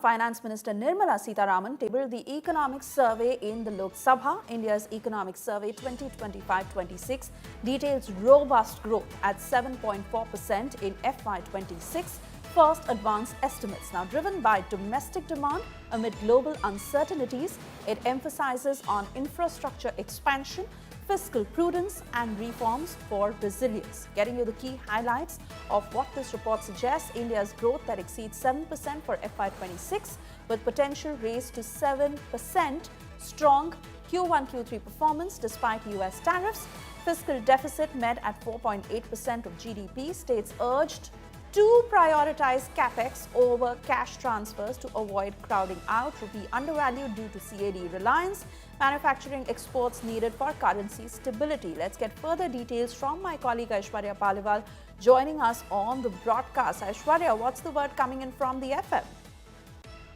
Finance Minister Nirmala Sitharaman tabled the economic survey in the Lok Sabha. India's economic survey 2025-26 details robust growth at 7.4% in FY26, first advanced estimates. Now driven by domestic demand amid global uncertainties, it emphasizes on infrastructure expansion, fiscal prudence and reforms for resilience. Getting you the key highlights of what this report suggests: India's growth that exceeds 7% for FY26 with potential raise to 7%, strong Q1, Q3 performance despite US tariffs, fiscal deficit met at 4.8% of GDP, states urged to prioritize capex over cash transfers to avoid crowding out, rupee undervalued due to CAD reliance, manufacturing exports needed for currency stability. Let's get further details from my colleague Aishwarya Paliwal joining us on the broadcast. Aishwarya, what's the word coming in from the FM?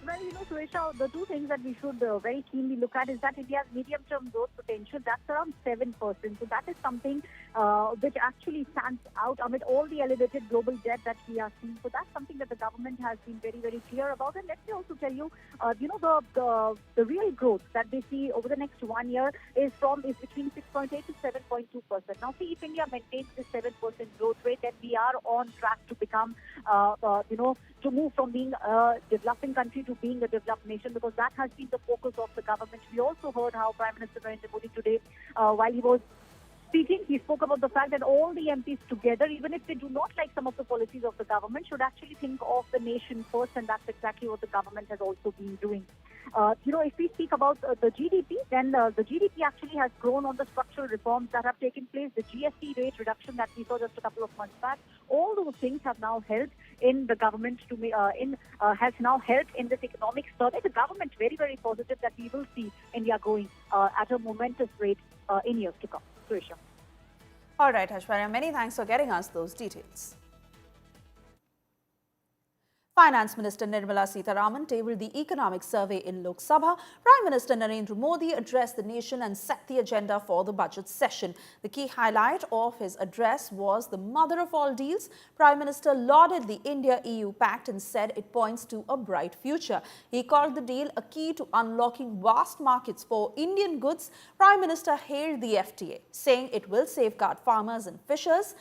Well, Suresha, the two things that we should very keenly look at is that India's medium-term growth potential, that's around 7%. So that is something which actually stands out amid all the elevated global debt that we are seeing. So that's something that the government has been very, very clear about. And let me also tell you, the real growth that they see over the next 1 year is between 6.8 to 7.2%. Now, see, if India maintains this 7% growth rate, then we are on track to become, to move from being a developing country to being a developed nation, because that has been the focus of the government. We also heard how Prime Minister Narendra Modi today, while he was speaking, he spoke about the fact that all the MPs together, even if they do not like some of the policies of the government, should actually think of the nation first, and that's exactly what the government has also been doing. If we speak about the GDP, then the GDP actually has grown on the structural reforms that have taken place. The GST rate reduction that we saw just a couple of months back, all those things have now helped in the government has now helped in this economic survey. The government very, very positive that we will see India growing at a momentous rate in years to come. Suresha. All right, Aishwarya, many thanks for getting us those details. Finance Minister Nirmala Sitharaman tabled the economic survey in Lok Sabha. Prime Minister Narendra Modi addressed the nation and set the agenda for the budget session. The key highlight of his address was the mother of all deals. Prime Minister lauded the India-EU pact and said it points to a bright future. He called the deal a key to unlocking vast markets for Indian goods. Prime Minister hailed the FTA, saying it will safeguard farmers and fishers.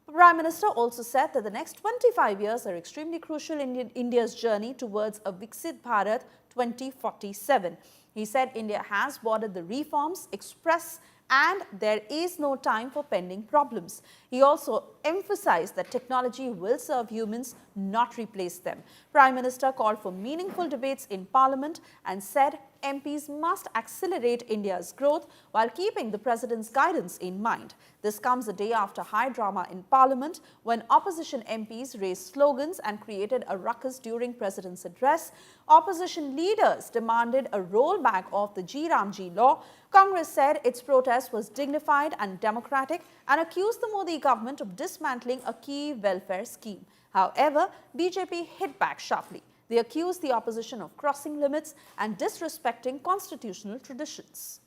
The Prime Minister also said that the next 25 years are extremely crucial in India's journey towards a Viksit Bharat 2047. He said India has boarded the reforms express and there is no time for pending problems. He also emphasized that technology will serve humans, not replace them. Prime Minister called for meaningful debates in Parliament and said MPs must accelerate India's growth while keeping the President's guidance in mind. This comes a day after high drama in Parliament when opposition MPs raised slogans and created a ruckus during President's address. Opposition leaders demanded a rollback of the Ramji law. Congress said its protest was dignified and democratic and accused the Modi government of dismantling a key welfare scheme. However, BJP hit back sharply. They accused the opposition of crossing limits and disrespecting constitutional traditions.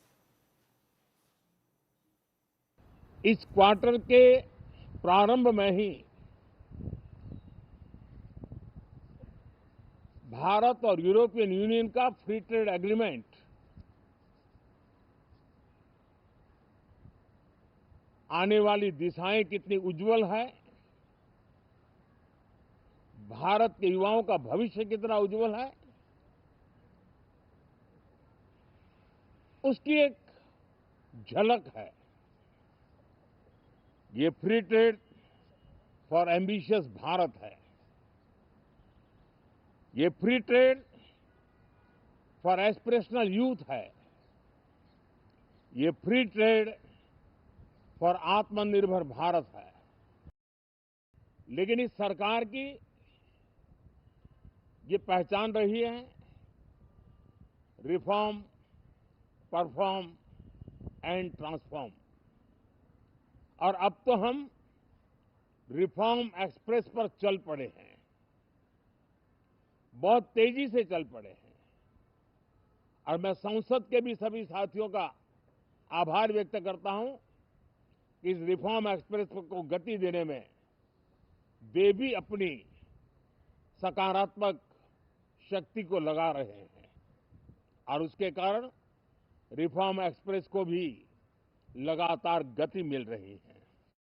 इस quarter के प्रारंभ में ही भारत और European union का free trade agreement आने वाली दिशाएं कितनी उज्जवल है, भारत के युवाओं का भविष्य कितना उज्जवल है, उसकी एक झलक है। ये free trade for ambitious Bharat है, ये free trade for aspirational youth है, ये फ्री ट्रेड फॉर आत्मनिर्भर भारत है। लेकिन इस सरकार की ये पहचान रही है रिफॉर्म, परफॉर्म एंड ट्रांसफॉर्म। और अब तो हम रिफॉर्म एक्सप्रेस पर चल पड़े हैं, बहुत तेजी से चल पड़े हैं। और मैं संसद के भी सभी साथियों का आभार व्यक्त करता हूं कि इस रिफॉर्म एक्सप्रेस को गति देने में वे भी अपनी सकारात्मक शक्ति को लगा रहे हैं और उसके कारण रिफॉर्म एक्सप्रेस को भी लगातार गति मिल रही है।